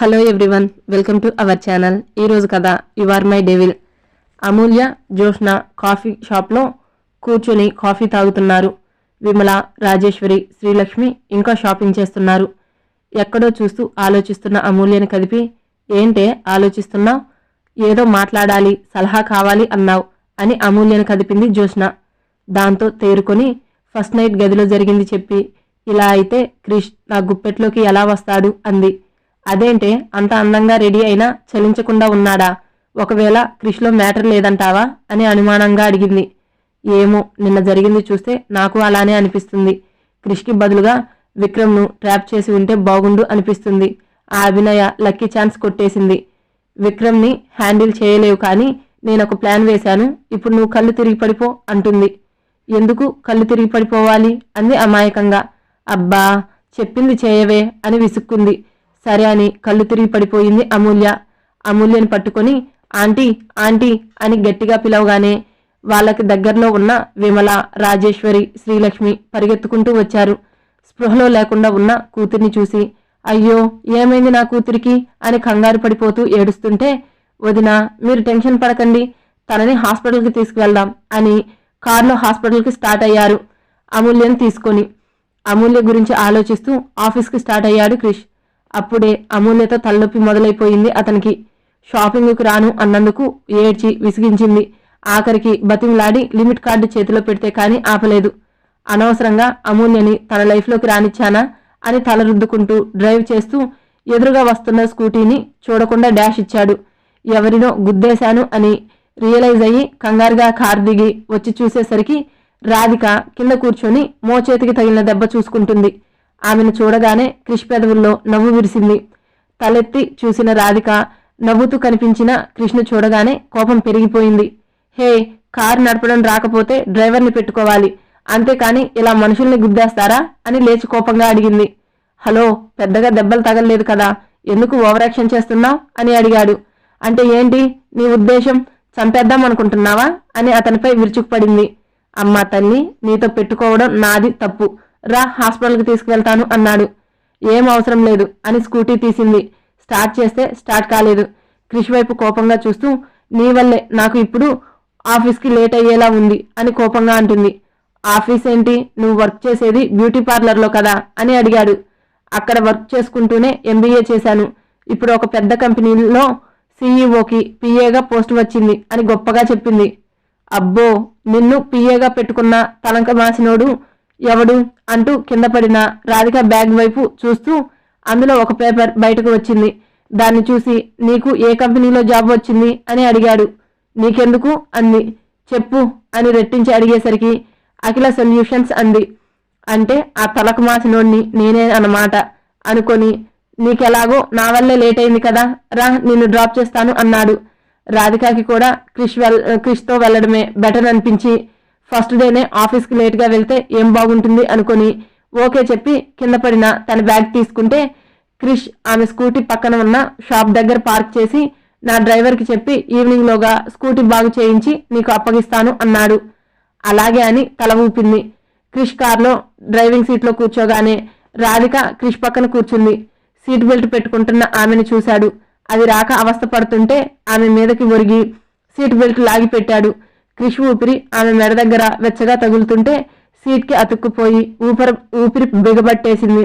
Hello everyone, welcome to our channel. ఈరోజు కథ you are my devil. Amulya, Jyoshna coffee షాప్లో కూర్చొని కాఫీ తాగుతున్నారు. విమల, రాజేశ్వరి, శ్రీలక్ష్మి ఇంకా షాపింగ్ చేస్తున్నారు. ఎక్కడో చూస్తూ ఆలోచిస్తున్న అమూల్యని కదిపి, ఏంటే ఆలోచిస్తున్నావు? ఏదో మాట్లాడాలి, సలహా కావాలి అన్నావు అని అమూల్యని కదిపింది జోష్న. దాంతో తేరుకొని ఫస్ట్ నైట్ గదిలో జరిగింది చెప్పి, ఇలా అయితే క్రిష్ నా గుప్పెట్లోకి ఎలా వస్తాడు అంది. అదేంటే అంత అందంగా రెడీ అయినా చలించకుండా ఉన్నాడా? ఒకవేళ క్రిష్లో మ్యాటర్ లేదంటావా అని అనుమానంగా అడిగింది. ఏమో, నిన్న జరిగింది చూస్తే నాకు అలానే అనిపిస్తుంది. క్రిష్కి బదులుగా విక్రమ్ను ట్రాప్ చేసి ఉంటే బాగుండు అనిపిస్తుంది. ఆ అభినయ లక్కీ ఛాన్స్ కొట్టేసింది. విక్రమ్ని హ్యాండిల్ చేయలేవు, కానీ నేనొక ప్లాన్ వేశాను, ఇప్పుడు నువ్వు కళ్ళు తిరిగి పడిపో అంటుంది. ఎందుకు కళ్ళు తిరిగి పడిపోవాలి అంది అమాయకంగా. అబ్బా, చెప్పింది చేయవే అని విసుక్కుంది. సరే అని కళ్ళు తిరిగి పడిపోయింది అమూల్య. అమూల్యని పట్టుకొని ఆంటీ ఆంటీ అని గట్టిగా పిలవగానే వాళ్ళకి దగ్గరలో ఉన్న విమల, రాజేశ్వరి, శ్రీలక్ష్మి పరిగెత్తుకుంటూ వచ్చారు. స్పృహలో లేకుండా ఉన్న కూతుర్ని చూసి, అయ్యో ఏమైంది నా కూతురికి అని కంగారు పడిపోతూ ఏడుస్తుంటే, వదినా మీరు టెన్షన్ పడకండి, తనని హాస్పిటల్కి తీసుకువెళ్దాం అని కారులో హాస్పిటల్కి స్టార్ట్ అయ్యారు అమూల్యని తీసుకొని. అమూల్య గురించి ఆలోచిస్తూ ఆఫీస్కి స్టార్ట్ అయ్యాడు క్రిష్. అప్పుడే అమూల్యతో తలనొప్పి మొదలైపోయింది అతనికి. షాపింగ్కు రాను అన్నందుకు ఏడ్చి విసిగించింది. ఆఖరికి బతిమలాడి లిమిట్ కార్డు చేతిలో పెడితే కానీ ఆపలేదు. అనవసరంగా అమూల్యని తన లైఫ్లోకి రానిచ్చానా అని తల రుద్దుకుంటూ డ్రైవ్ చేస్తూ ఎదురుగా వస్తున్న స్కూటీని చూడకుండా డాష్ ఇచ్చాడు. ఎవరినో గుద్దేశాను అని రియలైజ్ అయ్యి కంగారుగా కారు దిగి వచ్చి చూసేసరికి రాధిక కింద కూర్చొని మోచేతికి తగిలిన దెబ్బ చూసుకుంటుంది. ఆమెను చూడగానే క్రిష్ పెదవుల్లో నవ్వు విరిసింది. తలెత్తి చూసిన రాధిక నవ్వుతూ కనిపించిన క్రిష్ను చూడగానే కోపం పెరిగిపోయింది. హే, కారు నడపడం రాకపోతే డ్రైవర్ని పెట్టుకోవాలి, అంతేకాని ఇలా మనుషుల్ని గుద్దేస్తారా అని లేచి కోపంగా అడిగింది. హలో, పెద్దగా దెబ్బలు తగలలేదు కదా, ఎందుకు ఓవర్ యాక్షన్ చేస్తున్నావు అని అడిగాడు. అంటే ఏంటి నీ ఉద్దేశం, చంపేద్దాం అనుకుంటున్నావా అని అతనిపై విరుచుకుపడింది. అమ్మా తల్లి, నీతో పెట్టుకోవడం నాది తప్పు, రా హాస్పిటల్కి తీసుకువెళ్తాను అన్నాడు. ఏం అవసరం లేదు అని స్కూటీ తీసింది. స్టార్ట్ చేస్తే స్టార్ట్ కాలేదు. క్రిష్ వైపు కోపంగా చూస్తూ, నీ వల్లే నాకు ఇప్పుడు ఆఫీస్కి లేట్ అయ్యేలా ఉంది అని కోపంగా అంటుంది. ఆఫీస్ ఏంటి, నువ్వు వర్క్ చేసేది బ్యూటీ పార్లర్లో కదా అని అడిగాడు. అక్కడ వర్క్ చేసుకుంటూనే MBA చేశాను, ఇప్పుడు ఒక పెద్ద కంపెనీలో CEO PAగా పోస్ట్ వచ్చింది అని గొప్పగా చెప్పింది. అబ్బో, నిన్ను PAగా పెట్టుకున్న తలంక మాసినోడు ఎవడు అంటూ కింద పడిన రాధిక బ్యాగ్ వైపు చూస్తూ, అందులో ఒక పేపర్ బయటకు వచ్చింది. దాన్ని చూసి, నీకు ఏ కంపెనీలో జాబ్ వచ్చింది అని అడిగాడు. నీకెందుకు అంది. చెప్పు అని రెట్టించి అడిగేసరికి అఖిల సొల్యూషన్స్ అంది. అంటే ఆ తలకు మాసినోడిని నేనే అన్నమాట అనుకొని, నీకెలాగో నా వల్లే లేట్ అయింది కదా, రా నిన్ను డ్రాప్ చేస్తాను అన్నాడు. రాధికకి కూడా క్రిష్తో వెళ్ళడమే బెటర్ అనిపించి, ఫస్ట్ డేనే ఆఫీస్కి లేట్గా వెళ్తే ఏం బాగుంటుంది అనుకొని ఓకే చెప్పి కింద పడిన తన బ్యాగ్ తీసుకుంటే, క్రిష్ ఆమె స్కూటీ పక్కన ఉన్న షాప్ దగ్గర పార్క్ చేసి, నా డ్రైవర్కి చెప్పి ఈవినింగ్లోగా స్కూటీ బాగు చేయించి నీకు అప్పగిస్తాను అన్నాడు. అలాగే అని తల ఊపింది. క్రిష్ కార్లో డ్రైవింగ్ సీట్లో కూర్చోగానే రాధిక క్రిష్ పక్కన కూర్చుంది. సీట్ బెల్ట్ పెట్టుకుంటున్న ఆమెను చూశాడు. అది రాక అవస్థ పడుతుంటే ఆమె మీదకి ఒరిగి సీట్ బెల్ట్ లాగి పెట్టాడు. క్రిష్ ఊపిరి ఆమె మెడ దగ్గర వెచ్చగా తగులుతుంటే సీట్కి అతుక్కుపోయి ఊపిరి బిగబట్టేసింది.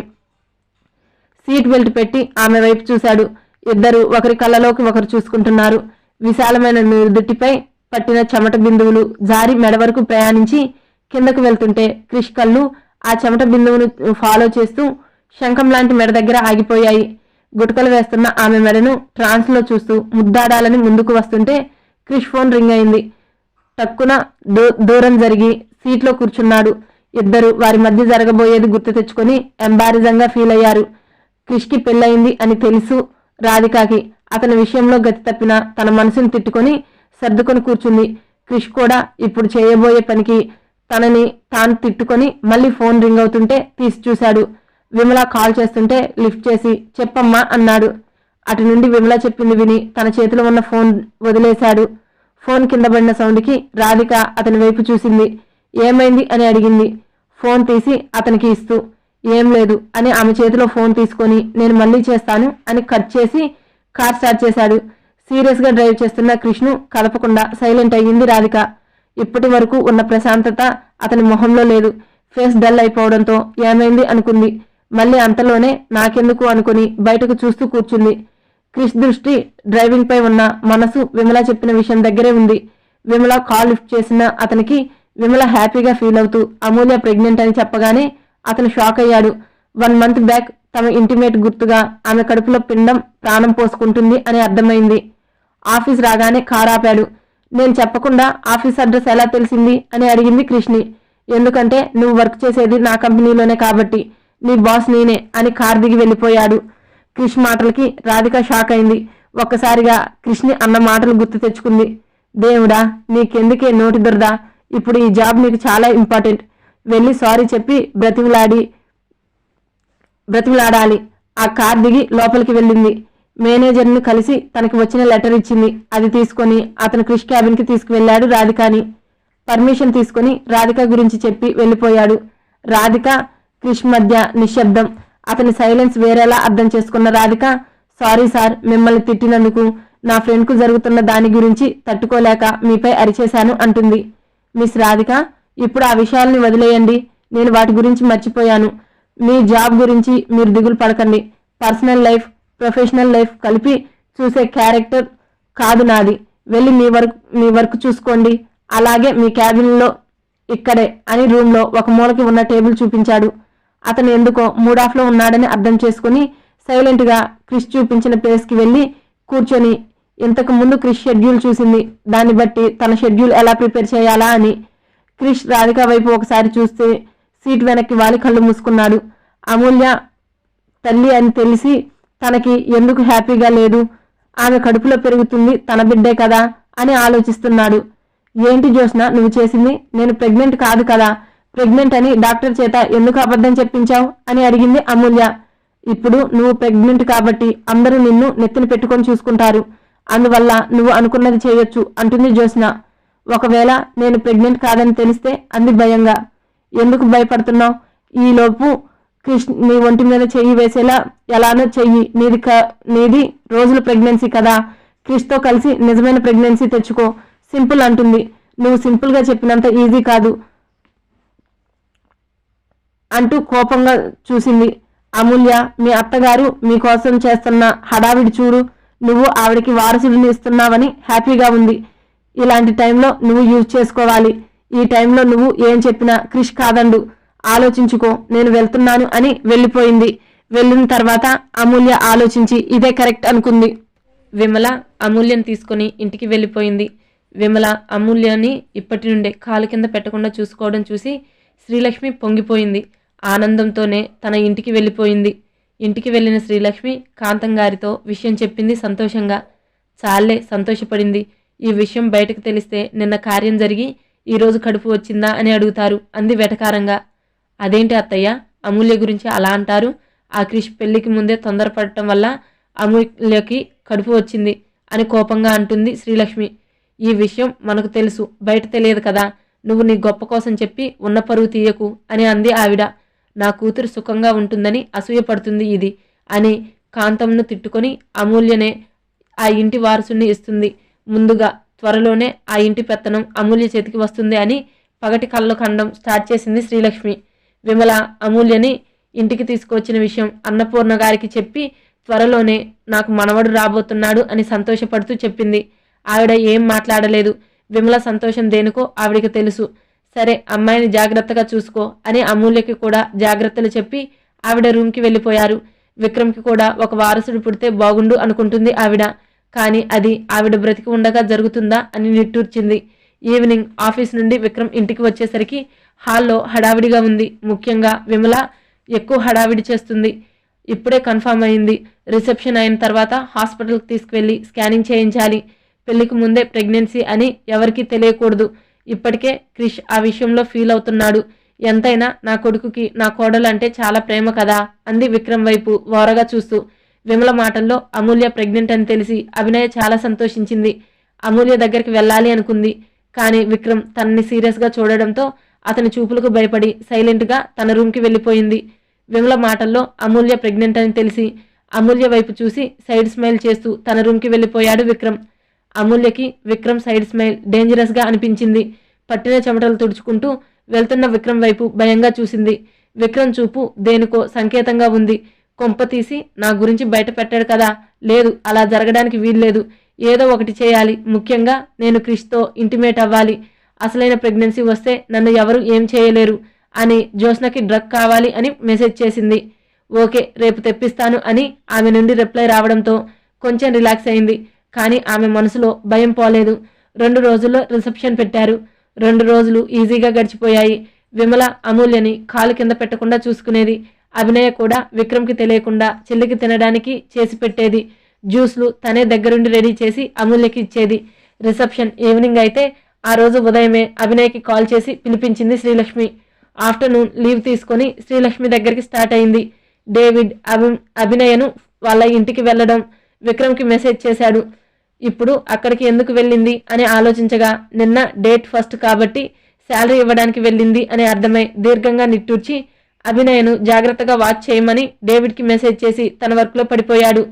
సీట్ బెల్ట్ పెట్టి ఆమె వైపు చూశాడు. ఇద్దరు ఒకరి కళ్ళలోకి ఒకరు చూసుకుంటున్నారు. విశాలమైన నుదుటిపై పట్టిన చెమట బిందువులు జారి మెడ వరకు ప్రయాణించి కిందకు వెళ్తుంటే క్రిష్ కళ్ళు ఆ చెమట బిందువును ఫాలో చేస్తూ శంఖం లాంటి మెడ దగ్గర ఆగిపోయాయి. గుటకలు వేస్తున్న ఆమె మెడను ట్రాన్స్లో చూస్తూ ముద్దాడాలని ముందుకు వస్తుంటే క్రిష్ ఫోన్ రింగ్ అయింది. టక్కున దూరం జరిగి సీట్లో కూర్చున్నాడు. ఇద్దరు వారి మధ్య జరగబోయేది గుర్తు తెచ్చుకొని ఎంబారిజంగా ఫీల్ అయ్యారు. క్రిష్కి పెళ్ళయింది అని తెలుసు రాధికకి. అతని విషయంలో గతి తప్పిన తన మనసును తిట్టుకొని సర్దుకొని కూర్చుంది. క్రిష్ కూడా ఇప్పుడు చేయబోయే పనికి తనని తాను తిట్టుకొని మళ్ళీ ఫోన్ రింగ్ అవుతుంటే తీసి చూశాడు. విమల కాల్ చేస్తుంటే లిఫ్ట్ చేసి, చెప్పమ్మా అన్నాడు. అటు నుండి విమల చెప్పింది విని తన చేతిలో ఉన్న ఫోన్ వదిలేశాడు. ఫోన్ కింద పడిన సౌండ్కి రాధిక అతని వైపు చూసింది. ఏమైంది అని అడిగింది. ఫోన్ తీసి అతనికి ఇస్తూ, ఏం లేదు అని ఆమె చేతిలో ఫోన్ తీసుకొని నేను మళ్ళీ చేస్తాను అని కట్ చేసి కార్ స్టార్ట్ చేశాడు. సీరియస్ గా డ్రైవ్ చేస్తున్న కృష్ణు కదపకుండా సైలెంట్ అయ్యింది రాధిక. ఇప్పటి వరకు ఉన్న ప్రశాంతత అతని మొహంలో లేదు. ఫేస్ డల్ అయిపోవడంతో ఏమైంది అనుకుంది. మళ్ళీ అంతలోనే నాకెందుకు అనుకుని బయటకు చూస్తూ కూర్చుంది. క్రిష్ దృష్టి డ్రైవింగ్ పై ఉన్న మనసు విమల చెప్పిన విషయం దగ్గరే ఉంది. విమల కాల్ లిఫ్ట్ చేసిన అతనికి విమల హ్యాపీగా ఫీల్ అవుతూ అమూల్య ప్రెగ్నెంట్ అని చెప్పగానే అతను షాక్ అయ్యాడు. 1 month బ్యాక్ తమ ఇంటిమేట్ గుర్తుగా ఆమె కడుపులో పిండం ప్రాణం పోసుకుంటుంది అని అర్థమైంది. ఆఫీస్ రాగానే కార్ ఆపాడు. నేను చెప్పకుండా ఆఫీస్ అడ్రస్ ఎలా తెలిసింది అని అడిగింది కృష్ణి. ఎందుకంటే నువ్వు వర్క్ చేసేది నా కంపెనీలోనే కాబట్టి నీ బాస్ నేనే అని కార్ దిగి వెళ్ళిపోయాడు. క్రిష్ మాటలకి రాధిక షాక్ అయింది. ఒక్కసారిగా కృష్ణి అన్న మాటలు గుర్తు తెచ్చుకుంది. దేవుడా, నీకెందుకే నోటి దురద? ఇప్పుడు ఈ జాబ్ నీకు చాలా ఇంపార్టెంట్. వెళ్ళి సారీ చెప్పి బ్రతిమలాడాలి. ఆ కార్ దిగి లోపలికి వెళ్ళింది. మేనేజర్ని కలిసి తనకి వచ్చిన లెటర్ ఇచ్చింది. అది తీసుకొని అతను క్రిష్ క్యాబిన్ కి తీసుకువెళ్లాడు రాధికాని. పర్మిషన్ తీసుకుని రాధిక గురించి చెప్పి వెళ్ళిపోయాడు. రాధిక క్రిష్ మధ్య నిశ్శబ్దం. అతని సైలెన్స్ వేరేలా అర్థం చేసుకున్న రాధిక, సారీ సార్, మిమ్మల్ని తిట్టినందుకు. నా ఫ్రెండ్ కు జరుగుతున్న దాని గురించి తట్టుకోలేక మీపై అరిచేశాను అంటుంది. మిస్ రాధిక, ఇప్పుడు ఆ విషయాల్ని వదిలేయండి. నేను వాటి గురించి మర్చిపోయాను. మీ జాబ్ గురించి మీరు దిగులు పడకండి. పర్సనల్ లైఫ్, ప్రొఫెషనల్ లైఫ్ కలిపి చూసే క్యారెక్టర్ కాదు నాది. వెళ్ళి మీ వర్క్ చూసుకోండి. అలాగే మీ క్యాబిన్లో ఇక్కడే అని రూమ్లో ఒక మూలకి ఉన్న టేబుల్ చూపించాడు. అతను ఎందుకో మూడ్ ఆఫ్ లో ఉన్నాడని అర్థం చేసుకుని సైలెంట్ గా క్రిష్ చూపించిన ప్లేస్ కి వెళ్ళి కూర్చొని ఇంతకు ముందు క్రిష్ షెడ్యూల్ చూసింది. దాన్ని బట్టి తన షెడ్యూల్ ఎలా ప్రిపేర్ చేయాలా అని. క్రిష్ రాధిక వైపు ఒకసారి చూస్తే సీట్ వెనక్కి వాలి కళ్ళు మూసుకున్నాడు. అమూల్య తల్లి అని తెలిసి తనకి ఎందుకు హ్యాపీగా లేదు? ఆమె కడుపులో పెరుగుతుంది, తన బిడ్డే కదా అని ఆలోచిస్తున్నాడు. ఏంటి జోష్న నువ్వు చేసింది? నేను ప్రెగ్నెంట్ కాదు కదా. ప్రెగ్నెంట్ అని డాక్టర్ చేత ఎందుకు అబద్ధం చెప్పించావు అని అడిగింది అమూల్య. ఇప్పుడు నువ్వు ప్రెగ్నెంట్ కాబట్టి అందరూ నిన్ను నెత్తిన పెట్టుకొని చూసుకుంటారు. అందువల్ల నువ్వు అనుకున్నది చేయొచ్చు అంటుంది జోష్న. ఒకవేళ నేను ప్రెగ్నెంట్ కాదని తెలిస్తే అంది భయంగా. ఎందుకు భయపడుతున్నావు? ఈలోపు కృష్ణ నీ ఒంటి మీద చెయ్యి వేసేలా ఎలానో చెయ్యి. నీది రోజుల ప్రెగ్నెన్సీ కదా. క్రిష్తో కలిసి నిజమైన ప్రెగ్నెన్సీ తెచ్చుకో. సింపుల్ అంటుంది. నువ్వు సింపుల్ గా చెప్పినంత ఈజీ కాదు అంటూ కోపంగా చూసింది. అమూల్య, మీ అత్తగారు మీకోసం చేస్తున్న హడావిడి చూడు. నువ్వు ఆవిడకి వారసుడిని ఇస్తున్నావని హ్యాపీగా ఉంది. ఇలాంటి టైంలో నువ్వు యూజ్ చేసుకోవాలి. ఈ టైంలో నువ్వు ఏం చెప్పినా క్రిష్ కాదండు. ఆలోచించుకో, నేను వెళ్తున్నాను అని వెళ్ళిపోయింది. వెళ్ళిన తర్వాత అమూల్య ఆలోచించి ఇదే కరెక్ట్ అనుకుంది. విమల అమూల్యని తీసుకుని ఇంటికి వెళ్ళిపోయింది. విమల అమూల్యని ఇప్పటి నుండే కాలు కింద పెట్టకుండా చూసుకోవడం చూసి శ్రీలక్ష్మి పొంగిపోయింది. ఆనందంతోనే తన ఇంటికి వెళ్ళిపోయింది. ఇంటికి వెళ్ళిన శ్రీలక్ష్మి కాంతం గారితో విషయం చెప్పింది సంతోషంగా. చాలే సంతోషపడింది. ఈ విషయం బయటకు తెలిస్తే నిన్న కార్యం జరిగి ఈరోజు కడుపు వచ్చిందా అని అడుగుతారు అంది వెటకారంగా. అదేంటి అత్తయ్య, అమూల్య గురించి అలా అంటారు? ఆ క్రిష్ పెళ్లికి ముందే తొందరపడటం వల్ల అమూల్యకి కడుపు వచ్చింది అని కోపంగా అంటుంది శ్రీలక్ష్మి. ఈ విషయం మనకు తెలుసు, బయట తెలియదు కదా. నువ్వు నీ గొప్ప కోసం చెప్పి ఉన్న పరువు తీయకు అని అంది ఆవిడ. నా కూతురు సుఖంగా ఉంటుందని అసూయపడుతుంది ఇది అని కాంతంను తిట్టుకొని అమూల్యనే ఆ ఇంటి వారసుని ఇస్తుంది. ముందుగా త్వరలోనే ఆ ఇంటి పెత్తనం అమూల్య చేతికి వస్తుంది అని పగటి కళ్ళ ఖండం స్టార్ట్ చేసింది శ్రీలక్ష్మి. విమల అమూల్యని ఇంటికి తీసుకువచ్చిన విషయం అన్నపూర్ణ గారికి చెప్పి త్వరలోనే నాకు మనవడు రాబోతున్నాడు అని సంతోషపడుతూ చెప్పింది. ఆవిడ ఏం మాట్లాడలేదు. విమల సంతోషం దేనికో ఆవిడికి తెలుసు. సరే, అమ్మాయిని జాగ్రత్తగా చూసుకో అని అమూల్యకి కూడా జాగ్రత్తలు చెప్పి ఆవిడ రూమ్కి వెళ్ళిపోయారు. విక్రమ్కి కూడా ఒక వారసుడు పుడితే బాగుండు అనుకుంటుంది ఆవిడ. కానీ అది ఆవిడ బ్రతికి ఉండగా జరుగుతుందా అని నిట్టూర్చింది. ఈవినింగ్ ఆఫీస్ నుండి విక్రమ్ ఇంటికి వచ్చేసరికి హాల్లో హడావిడిగా ఉంది. ముఖ్యంగా విమల ఎక్కువ హడావిడి చేస్తుంది. ఇప్పుడే కన్ఫర్మ్ అయింది. రిసెప్షన్ అయిన తర్వాత హాస్పిటల్కి తీసుకువెళ్ళి స్కానింగ్ చేయించాలి. పెళ్లికి ముందే ప్రెగ్నెన్సీ అని ఎవరికీ తెలియకూడదు. ఇప్పటికే క్రిష్ ఆ విషయంలో ఫీల్ అవుతున్నాడు. ఎంతైనా నా కొడుకుకి నా కోడలు అంటే చాలా ప్రేమ కదా అంది విక్రమ్ వైపు ఓరగా చూస్తూ. విమల మాటల్లో అమూల్య ప్రెగ్నెంట్ అని తెలిసి అభినయ చాలా సంతోషించింది. అమూల్య దగ్గరికి వెళ్ళాలి అనుకుంది. కానీ విక్రమ్ తనని సీరియస్గా చూడడంతో అతని చూపులకు భయపడి సైలెంట్గా తన రూమ్కి వెళ్ళిపోయింది. విమల మాటల్లో అమూల్య ప్రెగ్నెంట్ అని తెలిసి అమూల్య వైపు చూసి సైడ్ స్మైల్ చేస్తూ తన రూమ్కి వెళ్ళిపోయాడు విక్రమ్. అమూల్యకి విక్రమ్ సైడ్ స్మైల్ డేంజరస్గా అనిపించింది. పట్టిన చెమటలు తుడుచుకుంటూ వెళ్తున్న విక్రమ్ వైపు భయంగా చూసింది. విక్రమ్ చూపు దేనికో సంకేతంగా ఉంది. కొంప తీసి నా గురించి బయట పెట్టాడు కదా, లేదు, అలా జరగడానికి వీల్లేదు. ఏదో ఒకటి చేయాలి. ముఖ్యంగా నేను క్రిష్తో ఇంటిమేట్ అవ్వాలి. అసలైన ప్రెగ్నెన్సీ వస్తే నన్ను ఎవరు ఏం చేయలేరు అని జ్యోత్స్నకి డ్రగ్ కావాలి అని మెసేజ్ చేసింది. ఓకే, రేపు తెప్పిస్తాను అని ఆమె నుండి రిప్లై రావడంతో కొంచెం రిలాక్స్ అయింది. కానీ ఆమె మనసులో భయం పోలేదు. 2 రోజుల్లో రిసెప్షన్ పెట్టారు. 2 రోజులు ఈజీగా గడిచిపోయాయి. విమల అమూల్యని కాలు కింద పెట్టకుండా చూసుకునేది. అభినయ కూడా విక్రమ్కి తెలియకుండా చెల్లికి తినడానికి చేసి పెట్టేది. జ్యూస్లు తనే దగ్గరుండి రెడీ చేసి అమూల్యకి ఇచ్చేది. రిసెప్షన్ ఈవినింగ్ అయితే ఆ రోజు ఉదయమే అభినయకి కాల్ చేసి పిలిపించింది శ్రీలక్ష్మి. ఆఫ్టర్నూన్ లీవ్ తీసుకొని శ్రీలక్ష్మి దగ్గరికి స్టార్ట్ అయింది. డేవిడ్ అభినయను వాళ్ళ ఇంటికి వెళ్ళడం విక్రమ్కి మెసేజ్ చేశాడు. ఇప్పుడు అక్కడికి ఎందుకు వెళ్ళింది అని ఆలోచించగా నిన్న డేట్ ఫస్ట్ కాబట్టి శాలరీ ఇవ్వడానికి వెళ్ళింది అని అర్థమై దీర్ఘంగా నిట్టూర్చి అభినయను జాగ్రత్తగా వాచ్ చేయమని డేవిడ్కి మెసేజ్ చేసి తన వర్క్లో పడిపోయాడు.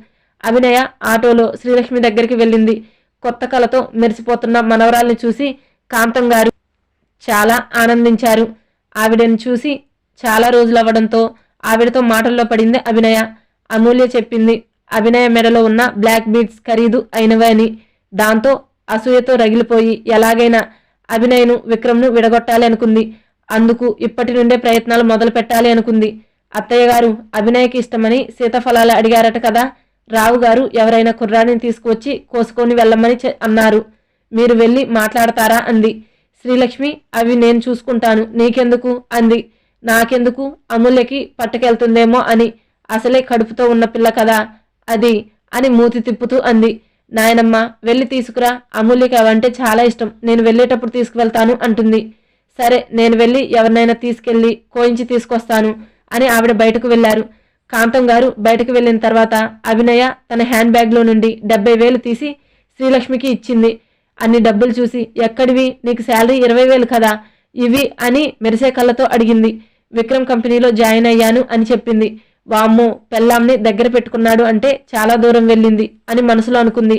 అభినయ ఆటోలో శ్రీలక్ష్మి దగ్గరికి వెళ్ళింది. కొత్త కళతో మెరిసిపోతున్న మనవరాల్ని చూసి కాంతం గారు చాలా ఆనందించారు. ఆవిడని చూసి చాలా రోజులవ్వడంతో ఆవిడతో మాటల్లో పడింది అభినయ. అమూల్య చెప్పింది అభినయ మెడలో ఉన్న బ్లాక్ బీడ్స్ ఖరీదు అయినవే అని. దాంతో అసూయతో రగిలిపోయి ఎలాగైనా అభినయను విక్రమ్ను విడగొట్టాలి అనుకుంది. అందుకు ఇప్పటి నుండే ప్రయత్నాలు మొదలు పెట్టాలి అనుకుంది. అత్తయ్య గారు అభినయకి ఇష్టమని సీతాఫలాలు అడిగారట కదా, రావు గారు ఎవరైనా కుర్రాడిని తీసుకువచ్చి కోసుకొని వెళ్ళమని అన్నారు. మీరు వెళ్ళి మాట్లాడతారా అంది. శ్రీలక్ష్మి అవి నేను చూసుకుంటాను, నీకెందుకు అంది. నాకెందుకు, అమూల్యకి పట్టుకెళ్తుందేమో అని. అసలే కడుపుతో ఉన్న పిల్ల కదా అది అని మూతి తిప్పుతూ అంది. నాయనమ్మ వెళ్ళి తీసుకురా, అమూల్యకి అవంటే చాలా ఇష్టం, నేను వెళ్ళేటప్పుడు తీసుకువెళ్తాను అంటుంది. సరే, నేను వెళ్ళి ఎవరినైనా తీసుకెళ్ళి కోయించి తీసుకొస్తాను అని ఆవిడ బయటకు వెళ్లారు. కాంతం గారు బయటకు వెళ్ళిన తర్వాత అభినయ తన హ్యాండ్ బ్యాగ్లో నుండి 70,000 తీసి శ్రీలక్ష్మికి ఇచ్చింది. అన్ని డబ్బులు చూసి ఎక్కడివి, నీకు శాలరీ 20,000 కదా ఇవి అని మెరిసే కళ్ళతో అడిగింది. విక్రమ్ కంపెనీలో జాయిన్ అయ్యాను అని చెప్పింది. వామ్మో, పెళ్ళాంని దగ్గర పెట్టుకున్నాడు అంటే చాలా దూరం వెళ్ళింది అని మనసులో అనుకుంది.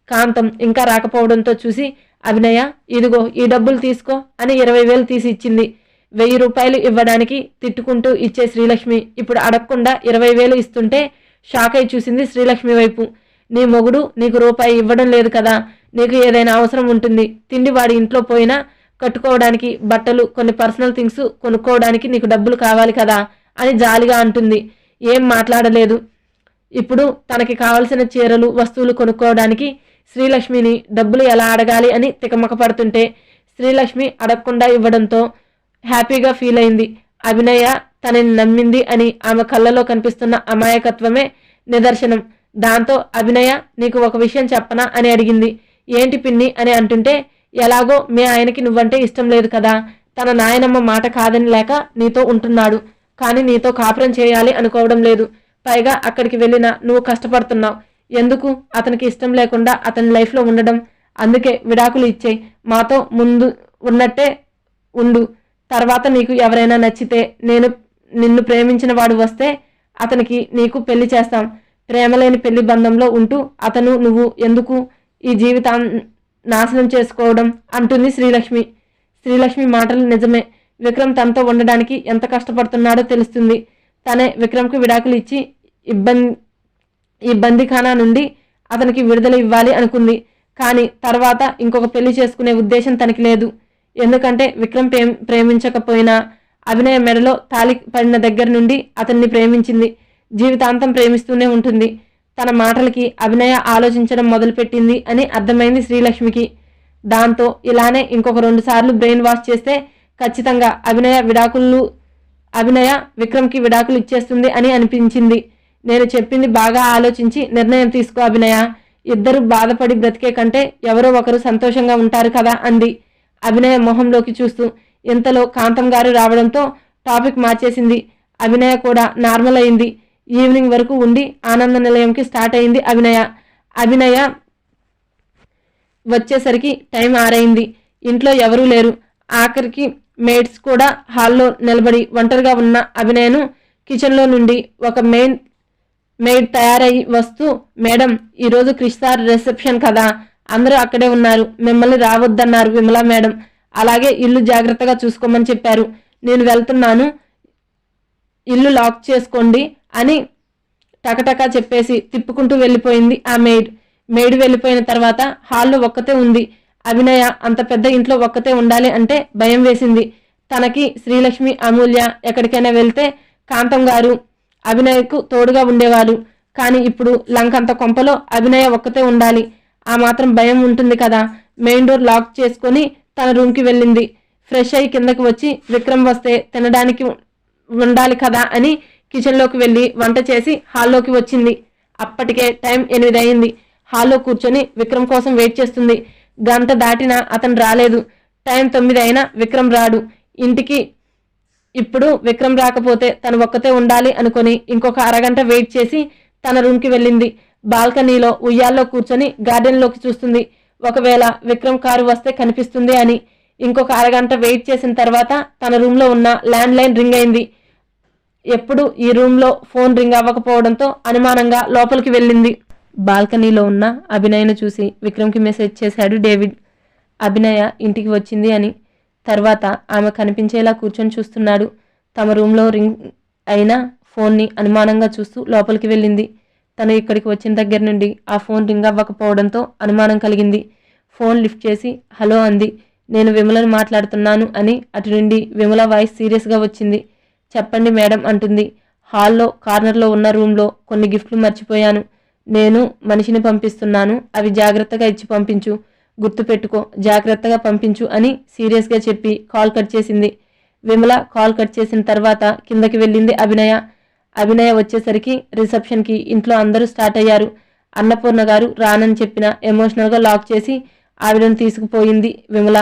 కాంతం ఇంకా రాకపోవడంతో చూసి అభినయ ఇదిగో ఈ డబ్బులు తీసుకో అని 20,000 తీసి ఇచ్చింది. 1,000 రూపాయలు ఇవ్వడానికి తిట్టుకుంటూ ఇచ్చే శ్రీలక్ష్మి ఇప్పుడు అడగకుండా 20,000 ఇస్తుంటే షాక్ అయి చూసింది శ్రీలక్ష్మి వైపు. నీ మొగుడు నీకు రూపాయి ఇవ్వడం లేదు కదా, నీకు ఏదైనా అవసరం ఉంటుంది, తిండి వాడి ఇంట్లో పోయినా కట్టుకోవడానికి బట్టలు కొన్ని పర్సనల్ థింగ్స్ కొనుక్కోవడానికి నీకు డబ్బులు కావాలి కదా అని జాలిగా అంటుంది. ఏం మాట్లాడలేదు. ఇప్పుడు తనకి కావలసిన చీరలు వస్తువులు కొనుక్కోవడానికి శ్రీలక్ష్మిని డబ్బులు ఎలా అడగాలి అని తికమక పడుతుంటే శ్రీలక్ష్మి అడగకుండా ఇవ్వడంతో హ్యాపీగా ఫీల్ అయింది. అభినయ తనని నమ్మింది అని ఆమె కళ్ళలో కనిపిస్తున్న అమాయకత్వమే నిదర్శనం. దాంతో అభినయ నీకు ఒక విషయం చెప్పనా అని అడిగింది. ఏంటి పిన్ని అని అంటుంటే ఎలాగో మీ ఆయనకి నువ్వంటే ఇష్టం లేదు కదా, తన నాయనమ్మ మాట కాదని లేక నీతో ఉంటున్నాడు, కానీ నీతో కాపురం చేయాలి అనుకోవడం లేదు. పైగా అక్కడికి వెళ్ళినా నువ్వు కష్టపడుతున్నావు. ఎందుకు అతనికి ఇష్టం లేకుండా అతని లైఫ్లో ఉండడం? అందుకే విడాకులు ఇచ్చేయి, మాతో ముందు ఉన్నట్టే ఉండు. తర్వాత నీకు ఎవరైనా నచ్చితే నిన్ను ప్రేమించిన వాడు వస్తే అతనికి నీకు పెళ్లి చేస్తాం. ప్రేమలేని పెళ్లి బంధంలో ఉంటూ అతను నువ్వు ఎందుకు ఈ జీవితాన్ని నాశనం చేసుకోవడం అంటుంది శ్రీలక్ష్మి. శ్రీలక్ష్మి మాటలు నిజమే. విక్రమ్ తనతో ఉండడానికి ఎంత కష్టపడుతున్నాడో తెలుస్తుంది. తనే విక్రమ్కి విడాకులు ఇచ్చి ఈ బందీఖానా నుండి అతనికి విడుదల ఇవ్వాలి అనుకుంది. కానీ తర్వాత ఇంకొక పెళ్లి చేసుకునే ఉద్దేశం తనకి లేదు. ఎందుకంటే విక్రమ్ ప్రేమించకపోయినా అభినయ మెడలో తాళి పడిన దగ్గర నుండి అతన్ని ప్రేమించింది. జీవితాంతం ప్రేమిస్తూనే ఉంటుంది. తన మాటలకి అభినయ ఆలోచించడం మొదలుపెట్టింది అని అర్థమైంది శ్రీలక్ష్మికి. దాంతో ఇలానే ఇంకొక 2 సార్లు బ్రెయిన్ వాష్ చేస్తే ఖచ్చితంగా అభినయ విక్రమ్కి విడాకులు ఇచ్చేస్తుంది అని అనిపించింది. నేను చెప్పింది బాగా ఆలోచించి నిర్ణయం తీసుకో అభినయ. ఇద్దరు బాధపడి బ్రతికే కంటే ఎవరో ఒకరు సంతోషంగా ఉంటారు కదా అంది అభినయ మొహంలోకి చూస్తూ. ఇంతలో కాంతం గారు రావడంతో టాపిక్ మార్చేసింది. అభినయ కూడా నార్మల్ అయింది. ఈవినింగ్ వరకు ఉండి ఆనంద నిలయంకి స్టార్ట్ అయింది అభినయ వచ్చేసరికి టైం 6 అయింది. ఇంట్లో ఎవరూ లేరు. ఆఖరికి మేడ్స్ కూడా హాల్లో నిలబడి ఒంటరిగా ఉన్న అభినయను కిచెన్లో నుండి ఒక మెయిడ్ తయారై వస్తూ, మేడం ఈరోజు క్రిష్ సార్ రిసెప్షన్ కదా, అందరూ అక్కడే ఉన్నారు, మిమ్మల్ని రావద్దన్నారు విమలా మేడం, అలాగే ఇల్లు జాగ్రత్తగా చూసుకోమని చెప్పారు, నేను వెళ్తున్నాను, ఇల్లు లాక్ చేసుకోండి అని టకటకా చెప్పేసి తిప్పుకుంటూ వెళ్ళిపోయింది ఆ మెయిడ్ వెళ్ళిపోయిన తర్వాత హాల్లో ఒక్కతే ఉంది. అభినయ అంత పెద్ద ఇంట్లో ఒక్కతే ఉండాలి అంటే భయం వేసింది. తనకి శ్రీలక్ష్మి, అమూల్య ఎక్కడికైనా వెళ్తే కాంతం గారు అభినయకు తోడుగా ఉండేవారు. కానీ ఇప్పుడు లంకంత కొంపలో అభినయ ఒక్కతే ఉండాలి. ఆ మాత్రం భయం ఉంటుంది కదా. మెయిన్ డోర్ లాక్ చేసుకొని తన రూమ్కి వెళ్ళింది. ఫ్రెష్ అయి కిందకి వచ్చి విక్రమ్ వస్తే తినడానికి ఉండాలి కదా అని కిచెన్లోకి వెళ్ళి వంట చేసి హాల్లోకి వచ్చింది. అప్పటికే టైం 8 అయింది. హాల్లో కూర్చొని విక్రమ్ కోసం వెయిట్ చేస్తుంది. గంట దాటినా అతను రాలేదు. టైం 9 అయినా విక్రమ్ రాడు. ఇంటికి ఇప్పుడు విక్రమ్ రాకపోతే తను ఒక్కతే ఉండాలి అనుకొని ఇంకొక అరగంట వెయిట్ చేసి తన రూమ్కి వెళ్ళింది. బాల్కనీలో ఉయ్యాల్లో కూర్చొని గార్డెన్లోకి చూస్తుంది. ఒకవేళ విక్రమ్ కారు వస్తే కనిపిస్తుంది అని. ఇంకొక అరగంట వెయిట్ చేసిన తర్వాత తన రూమ్లో ఉన్న ల్యాండ్ లైన్ రింగ్ అయింది. ఎప్పుడు ఈ రూమ్లో ఫోన్ రింగ్ అవ్వకపోవడంతో అనుమానంగా లోపలికి వెళ్ళింది. బాల్కనీలో ఉన్న అభినయను చూసి విక్రమ్కి మెసేజ్ చేశాడు డేవిడ్, అభినయ ఇంటికి వచ్చింది అని. తర్వాత ఆమె కనిపించేలా కూర్చొని చూస్తున్నాడు. తమ రూమ్లో రింగ్ అయిన ఫోన్ని అనుమానంగా చూస్తూ లోపలికి వెళ్ళింది. తను ఇక్కడికి వచ్చిన దగ్గర నుండి ఆ ఫోన్ రింగ్ అవ్వకపోవడంతో అనుమానం కలిగింది. ఫోన్ లిఫ్ట్ చేసి హలో అంది. నేను విమలను మాట్లాడుతున్నాను అని అటు నుండి విమల వాయిస్ సీరియస్గా వచ్చింది. చెప్పండి మేడం అంటుంది. హాల్లో కార్నర్లో ఉన్న రూమ్లో కొన్ని గిఫ్ట్లు మర్చిపోయాను. నేను మనిషిని పంపిస్తున్నాను, అవి జాగ్రత్తగా ఇచ్చి పంపించు, గుర్తుపెట్టుకో, జాగ్రత్తగా పంపించు అని సీరియస్గా చెప్పి కాల్ కట్ చేసింది. విమల కాల్ కట్ చేసిన తర్వాత కిందకి వెళ్ళింది అభినయ వచ్చేసరికి రిసెప్షన్కి ఇంట్లో అందరూ స్టార్ట్ అయ్యారు. అన్నపూర్ణ గారు రానని చెప్పిన ఎమోషనల్గా లాక్ చేసి ఆవిడను తీసుకుపోయింది విమల.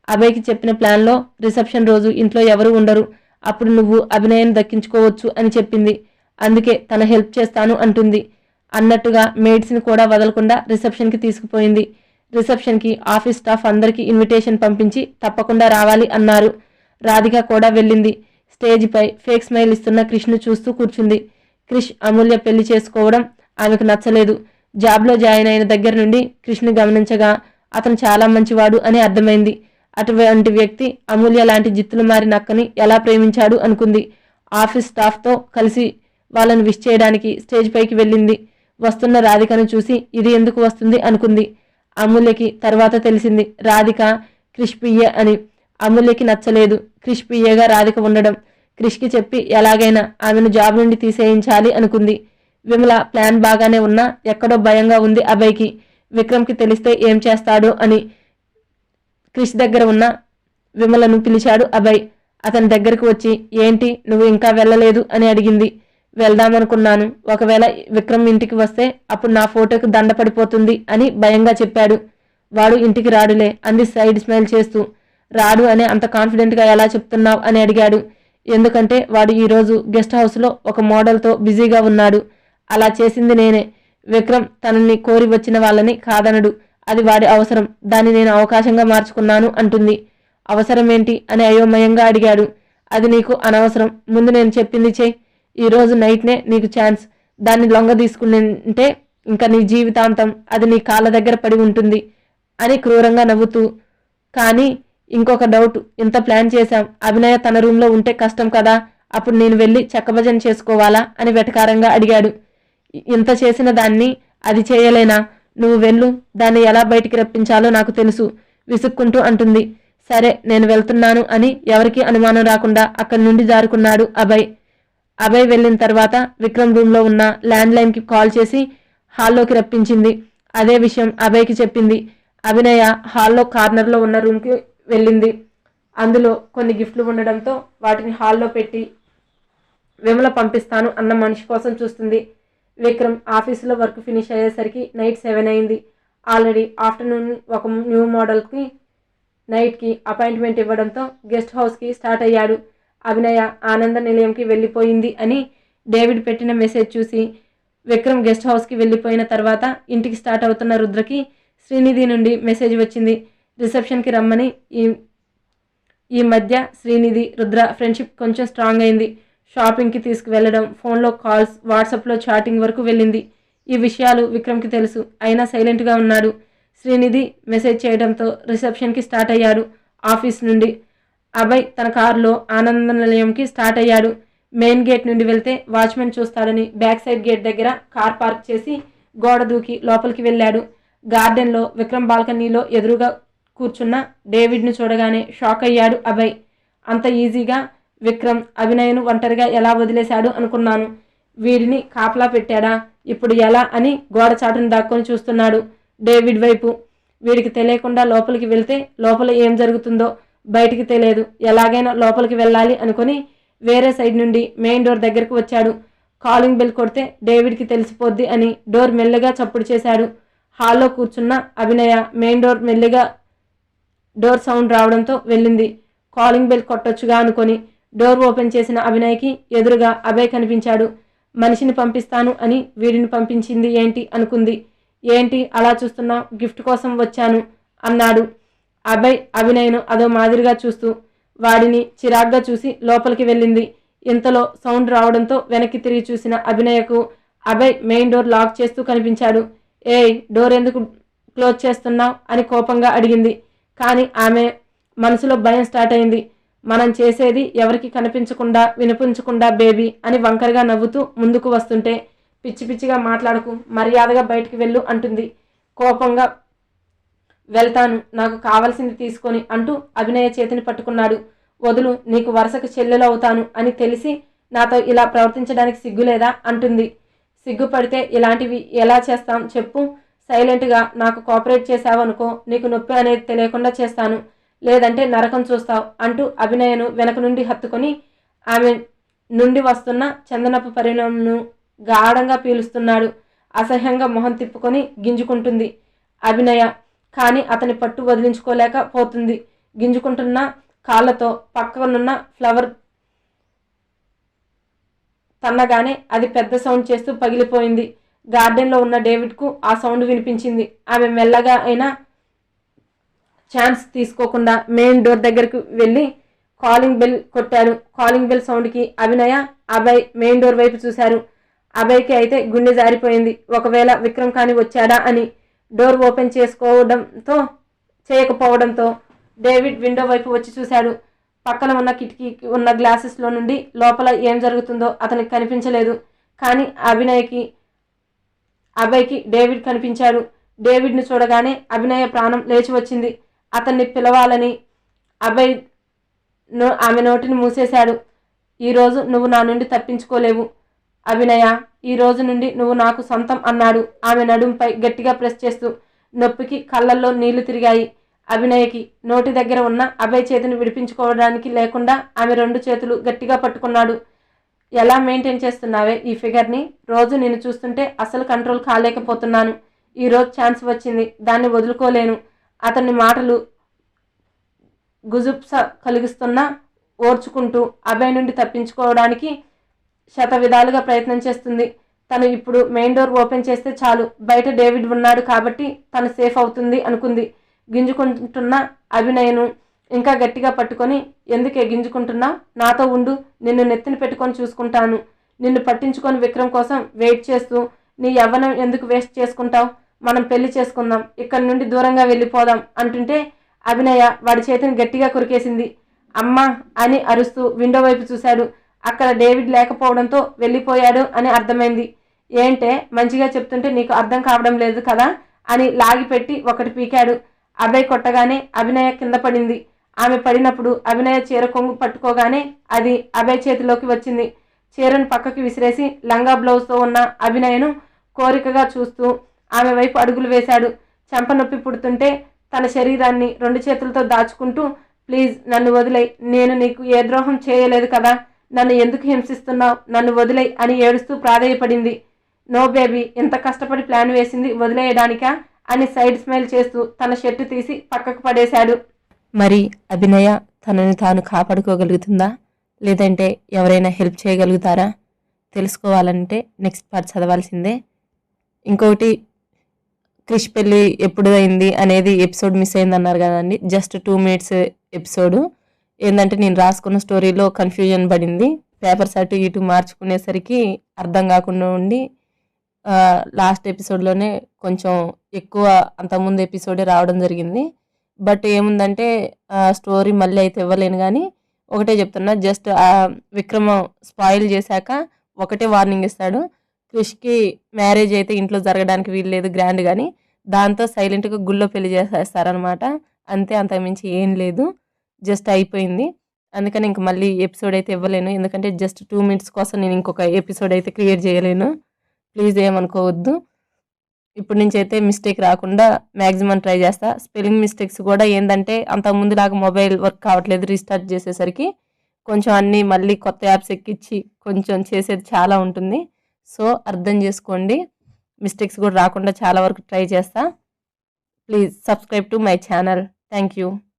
అభయ్కి చెప్పిన ప్లాన్లో రిసెప్షన్ రోజు ఇంట్లో ఎవరు ఉండరు, అప్పుడు నువ్వు అభినయం దక్కించుకోవచ్చు అని చెప్పింది. అందుకే తన హెల్ప్ చేస్తాను అంటుంది. అన్నట్టుగా మెయిడ్స్ని కూడా వదలకుండా రిసెప్షన్కి తీసుకుపోయింది. రిసెప్షన్కి ఆఫీస్ స్టాఫ్ అందరికీ ఇన్విటేషన్ పంపించి తప్పకుండా రావాలి అన్నారు. రాధిక కూడా వెళ్ళింది. స్టేజ్పై ఫేక్ స్మైల్ ఇస్తున్న క్రిష్ను చూస్తూ కూర్చుంది. క్రిష్ అమూల్య పెళ్లి చేసుకోవడం ఆమెకు నచ్చలేదు. జాబ్లో జాయిన్ అయిన దగ్గర నుండి క్రిష్ను గమనించగా అతను చాలా మంచివాడు అని అర్థమైంది. అటువంటి వ్యక్తి అమూల్య లాంటి జిత్తులు మారి నక్కని ఎలా ప్రేమించాడు అనుకుంది. ఆఫీస్ స్టాఫ్తో కలిసి వాళ్ళని విష్ చేయడానికి స్టేజ్ పైకి వెళ్ళింది. వస్తున్న రాధికను చూసి ఇది ఎందుకు వస్తుంది అనుకుంది. అమూల్యకి తర్వాత తెలిసింది రాధిక క్రిష్ పియ్యే అని. అమూల్యకి నచ్చలేదు క్రిష్ పియ్యేగా రాధిక ఉండడం. క్రిష్కి చెప్పి ఎలాగైనా ఆమెను జాబ్ నుండి తీసేయించాలి అనుకుంది. విమల ప్లాన్ బాగానే ఉన్నా ఎక్కడో భయంగా ఉంది అభయ్కి. విక్రమ్కి తెలిస్తే ఏం చేస్తాడో అని. క్రిష్ దగ్గర ఉన్న విమలను పిలిచాడు అభయ్. అతని దగ్గరకు వచ్చి ఏంటి నువ్వు ఇంకా వెళ్ళలేదు అని అడిగింది. వెళ్దామనుకున్నాను, ఒకవేళ విక్రమ్ ఇంటికి వస్తే అప్పుడు నా ఫోటోకి దండ పడిపోతుంది అని భయంగా చెప్పాడు. వాడు ఇంటికి రాడులే అంది సైడ్ స్మైల్ చేస్తూ. రాడు అని అంత కాన్ఫిడెంట్గా ఎలా చెప్తున్నావు అని అడిగాడు. ఎందుకంటే వాడు ఈరోజు గెస్ట్ హౌస్లో ఒక మోడల్తో బిజీగా ఉన్నాడు. అలా చేసింది నేనే. విక్రమ్ తనని కోరి వచ్చిన వాళ్ళని కాదనడు. అది వాడి అవసరం, దాన్ని నేను అవకాశంగా మార్చుకున్నాను అంటుంది. అవసరం ఏంటి అని అయోమయంగా అడిగాడు. అది నీకు అనవసరం, ముందు నేను చెప్పింది చెయ్యి. ఈరోజు నైట్నే నీకు ఛాన్స్, దాన్ని లొంగ తీసుకుంటే ఇంకా నీ జీవితాంతం అది నీ కాళ్ళ దగ్గర పడి ఉంటుంది అని క్రూరంగా నవ్వుతూ. కానీ ఇంకొక డౌట్, ఇంత ప్లాన్ చేశాం, అభినయ తన రూమ్లో ఉంటే కష్టం కదా, అప్పుడు నేను వెళ్ళి చెక్కభజన చేసుకోవాలా అని వెటకారంగా అడిగాడు. ఇంత చేసిన దాన్ని అది చేయలేనా? నువ్వు వెళ్ళు, దాన్ని ఎలా బయటికి రప్పించాలో నాకు తెలుసు విసుక్కుంటూ అంటుంది. సరే నేను వెళ్తున్నాను అని ఎవరికీ అనుమానం రాకుండా అక్కడి నుండి జారుకున్నాడు అభయ్ వెళ్ళిన తర్వాత విక్రమ్ రూమ్లో ఉన్న ల్యాండ్ లైన్కి కాల్ చేసి హాల్లోకి రప్పించింది. అదే విషయం అభయ్కి చెప్పింది. అభినయ హాల్లో కార్నర్లో ఉన్న రూమ్కి వెళ్ళింది. అందులో కొన్ని గిఫ్ట్లు ఉండడంతో వాటిని హాల్లో పెట్టి విమల పంపిస్తాను అన్న మనిషి కోసం చూస్తుంది. విక్రమ్ ఆఫీసులో వర్క్ ఫినిష్ అయ్యేసరికి నైట్ 7 అయింది. ఆల్రెడీ ఆఫ్టర్నూన్ ఒక న్యూ మోడల్కి నైట్కి అపాయింట్మెంట్ ఇవ్వడంతో గెస్ట్ హౌస్కి స్టార్ట్ అయ్యాడు. అభినయ ఆనంద నిలయంకి వెళ్ళిపోయింది అని డేవిడ్ పెట్టిన మెసేజ్ చూసి విక్రమ్ గెస్ట్ హౌస్కి వెళ్ళిపోయిన తర్వాత ఇంటికి స్టార్ట్ అవుతున్న రుద్రకి శ్రీనిధి నుండి మెసేజ్ వచ్చింది. రిసెప్షన్కి రమ్మని. ఈ మధ్య శ్రీనిధి రుద్ర ఫ్రెండ్షిప్ కొంచెం స్ట్రాంగ్ అయింది. షాపింగ్కి తీసుకువెళ్ళడం, ఫోన్లో కాల్స్, వాట్సాప్లో చాటింగ్ వరకు వెళ్ళింది. ఈ విషయాలు విక్రమ్కి తెలుసు. అయినా సైలెంట్గా ఉన్నాడు. శ్రీనిధి మెసేజ్ చేయడంతో రిసెప్షన్కి స్టార్ట్ అయ్యాడు. ఆఫీస్ నుండి అభయ్ తన కారులో ఆనంద నిలయంకి స్టార్ట్ అయ్యాడు. మెయిన్ గేట్ నుండి వెళ్తే వాచ్మెన్ చూస్తాడని బ్యాక్ సైడ్ గేట్ దగ్గర కార్ పార్క్ చేసి గోడ దూకి లోపలికి వెళ్ళాడు. గార్డెన్లో విక్రమ్ బాల్కనీలో ఎదురుగా కూర్చున్న డేవిడ్ను చూడగానే షాక్ అయ్యాడు అభయ్. అంత ఈజీగా విక్రమ్ అభినయను ఒంటరిగా ఎలా వదిలేశాడు అనుకున్నాను. వీడిని కాపలా పెట్టాడా? ఇప్పుడు ఎలా అని గోడ చాటును దాక్కొని చూస్తున్నాడు డేవిడ్ వైపు. వీడికి తెలియకుండా లోపలికి వెళ్తే లోపల ఏం జరుగుతుందో బయటికి తెలియదు. ఎలాగైనా లోపలికి వెళ్ళాలి అనుకుని వేరే సైడ్ నుండి మెయిన్ డోర్ దగ్గరకు వచ్చాడు. కాలింగ్ బెల్ కొడితే డేవిడ్కి తెలిసిపోద్ది అని డోర్ మెల్లగా చప్పుడు చేశాడు. హాల్లో కూర్చున్న అభినయ మెయిన్ డోర్ మెల్లిగా డోర్ సౌండ్ రావడంతో వెళ్ళింది. కాలింగ్ బెల్ కొట్టొచ్చుగా అనుకొని డోర్ ఓపెన్ చేసిన అభినయ్కి ఎదురుగా అభయ్ కనిపించాడు. మనిషిని పంపిస్తాను అని వీడిని పంపించింది ఏంటి అనుకుంది. ఏంటి అలా చూస్తున్నా? గిఫ్ట్ కోసం వచ్చాను అన్నాడు. అభయ్ అభినయ్ను అదో మాదిరిగా చూస్తూ వాడిని చిరాగ్గా చూసి లోపలికి వెళ్ళింది. ఇంతలో సౌండ్ రావడంతో వెనక్కి తిరిగి చూసిన అభినయకు అభయ్ మెయిన్ డోర్ లాక్ చేస్తూ కనిపించాడు. ఏయ్, డోర్ ఎందుకు క్లోజ్ చేస్తున్నావు అని కోపంగా అడిగింది. కానీ ఆమె మనసులో భయం స్టార్ట్ అయింది. మనం చేసేది ఎవరికి కనిపించకుండా వినిపించకుండా బేబీ అని వంకరగా నవ్వుతూ ముందుకు వస్తుంటే పిచ్చి పిచ్చిగా మాట్లాడకు, మర్యాదగా బయటికి వెళ్ళు అంటుంది. కోపంగా వెళ్తాను, నాకు కావలసింది తీసుకొని అంటూ అభినయ చేతిని పట్టుకున్నాడు. వదులు, నీకు వరుసకు చెల్లెలు అవుతాను అని తెలిసి నాతో ఇలా ప్రవర్తించడానికి సిగ్గులేదా అంటుంది. సిగ్గుపడితే ఇలాంటివి ఎలా చేస్తాం చెప్పు? సైలెంట్గా నాకు కోఆపరేట్ చేశావనుకో నీకు నొప్పి అనేది తెలియకుండా చేస్తాను, లేదంటే నరకం చూస్తావు అంటూ అభినయను వెనక నుండి హత్తుకొని ఆమె నుండి వస్తున్న చందనపు పరిణామను గాఢంగా పీలుస్తున్నాడు. అసహ్యంగా మొహం తిప్పుకొని గింజుకుంటుంది అభినయ. కానీ అతని పట్టు వదిలించుకోలేక పోతుంది. గింజుకుంటున్న కాళ్ళతో పక్కనున్న ఫ్లవర్ తన్నగానే అది పెద్ద సౌండ్ చేస్తూ పగిలిపోయింది. గార్డెన్లో ఉన్న డేవిడ్కు ఆ సౌండ్ వినిపించింది. ఆమె మెల్లగా అయినా ఛాన్స్ తీసుకోకుండా మెయిన్ డోర్ దగ్గరకు వెళ్ళి కాలింగ్ బెల్ కొట్టాడు. కాలింగ్ బెల్ సౌండ్కి అభినయ అభయ్ మెయిన్ డోర్ వైపు చూశారు. అభయ్కి అయితే గుండె జారిపోయింది. ఒకవేళ విక్రమ్ కాని వచ్చాడా అని. డోర్ ఓపెన్ చేయకపోవడంతో డేవిడ్ విండో వైపు వచ్చి చూశాడు. పక్కన ఉన్న కిటికీకి ఉన్న గ్లాసెస్లో నుండి లోపల ఏం జరుగుతుందో అతనికి కనిపించలేదు. కానీ అభయ్కి డేవిడ్ కనిపించాడు. డేవిడ్ను చూడగానే అభినయ ప్రాణం లేచి వచ్చింది. అతన్ని పిలవాలని అభయ్ ఆమె నోటిని మూసేశాడు. ఈరోజు నువ్వు నా నుండి తప్పించుకోలేవు అభినయ, ఈ రోజు నుండి నువ్వు నాకు సొంతం అన్నాడు ఆమె నడుంపై గట్టిగా ప్రెస్ చేస్తూ. నొప్పికి కళ్ళల్లో నీళ్లు తిరిగాయి అభినయకి. నోటి దగ్గర ఉన్న అభయ్ చేతిని విడిపించుకోవడానికి లేకుండా ఆమె రెండు చేతులు గట్టిగా పట్టుకున్నాడు. ఎలా మెయింటైన్ చేస్తున్నావే ఈ ఫిగర్ని? రోజు నేను చూస్తుంటే అసలు కంట్రోల్ కాలేకపోతున్నాను. ఈరోజు ఛాన్స్ వచ్చింది, దాన్ని వదులుకోలేను. అతని మాటలు గుజుప్స కలిగిస్తున్నా ఓర్చుకుంటూ అభయ్ నుండి తప్పించుకోవడానికి శత విధాలుగా ప్రయత్నం చేస్తుంది. తను ఇప్పుడు మెయిన్ డోర్ ఓపెన్ చేస్తే చాలు, బయట డేవిడ్ ఉన్నాడు కాబట్టి తను సేఫ్ అవుతుంది అనుకుంది. గింజుకుంటున్న అభినయను ఇంకా గట్టిగా పట్టుకొని, ఎందుకే గింజుకుంటున్నావు? నాతో ఉండు, నిన్ను నెత్తిని పెట్టుకొని చూసుకుంటాను. నిన్ను పట్టించుకొని విక్రమ్ కోసం వెయిట్ చేస్తూ నీ యవ్వనం ఎందుకు వేస్ట్ చేసుకుంటావు? మనం పెళ్లి చేసుకుందాం, ఇక్కడి నుండి దూరంగా వెళ్ళిపోదాం అంటుంటే అభినయ వాడి చేతిని గట్టిగా కొరికేసింది. అమ్మా అని అరుస్తూ విండో వైపు చూశాడు. అక్కడ డేవిడ్ లేకపోవడంతో వెళ్ళిపోయాడు అని అర్థమైంది. ఏంటే మంచిగా చెప్తుంటే నీకు అర్థం కావడం లేదు కదా అని లాగిపెట్టి ఒకటి పీకాడు. అభయ్ కొట్టగానే అభినయ కింద పడింది. ఆమె పడినప్పుడు అభినయ చీర కొంగు పట్టుకోగానే అది అభయ్ చేతిలోకి వచ్చింది. చీరను పక్కకి విసిరేసి లంగా బ్లౌజ్తో ఉన్న అభినయను కోరికగా చూస్తూ ఆమె వైపు అడుగులు వేశాడు. చెంప నొప్పి పుడుతుంటే తన శరీరాన్ని రెండు చేతులతో దాచుకుంటూ, ప్లీజ్ నన్ను వదిలేయ్, నేను నీకు ఏ ద్రోహం చేయలేదు కదా, నన్ను ఎందుకు హింసిస్తున్నావు, నన్ను వదిలేయ్ అని ఏడుస్తూ ప్రాధేయపడింది. నో బేబీ, ఇంత కష్టపడి ప్లాన్ వేసింది వదిలేయడానికా అని సైడ్ స్మైల్ చేస్తూ తన షర్టు తీసి పక్కకు పడేశాడు. మరి అభినయ తనని తాను కాపాడుకోగలుగుతుందా, లేదంటే ఎవరైనా హెల్ప్ చేయగలుగుతారా? తెలుసుకోవాలంటే నెక్స్ట్ పార్ట్ చదవాల్సిందే. ఇంకొకటి, క్రిష్ పెళ్ళి ఎప్పుడు అయింది అనేది ఎపిసోడ్ మిస్ అయిందన్నారు కదండి, జస్ట్ 2 minutes ఎపిసోడు. ఏంటంటే నేను రాసుకున్న స్టోరీలో కన్ఫ్యూజన్ పడింది. పేపర్స్ అటు ఇటు మార్చుకునేసరికి అర్థం కాకుండా ఉండి లాస్ట్ ఎపిసోడ్లోనే కొంచెం ఎక్కువ అంతకుముందు ఎపిసోడే రావడం జరిగింది. బట్ ఏముందంటే స్టోరీ మళ్ళీ అయితే ఇవ్వలేను, కానీ ఒకటే చెప్తున్నా, జస్ట్ విక్రమ్ స్పాయిల్ చేశాక ఒకటే వార్నింగ్ ఇస్తాడు, క్రిష్కి మ్యారేజ్ అయితే ఇంట్లో జరగడానికి వీల్లేదు గ్రాండ్, కానీ దాంతో సైలెంట్గా గుళ్ళో పెళ్లి చేసేస్తారనమాట. అంతే, అంతకుమించి ఏం లేదు, జస్ట్ అయిపోయింది. అందుకని ఇంక మళ్ళీ ఎపిసోడ్ అయితే ఇవ్వలేను, ఎందుకంటే జస్ట్ 2 minutes కోసం నేను ఇంకొక ఎపిసోడ్ అయితే క్రియేట్ చేయలేను. ప్లీజ్ ఏమనుకోవద్దు. ఇప్పటి నుంచి అయితే మిస్టేక్ రాకుండా మ్యాక్సిమం ట్రై చేస్తా. స్పెల్లింగ్ మిస్టేక్స్ కూడా ఏంటంటే అంతకుముందులాగా మొబైల్ వర్క్ కావట్లేదు, రీస్టార్ట్ చేసేసరికి కొంచెం అన్నీ మళ్ళీ కొత్త యాప్స్ ఎక్కించి కొంచెం చేసేది చాలా ఉంటుంది. సో అర్థం చేసుకోండి, మిస్టేక్స్ కూడా రాకుండా చాలా వరకు ట్రై చేస్తా. Please subscribe to my channel. Thank you.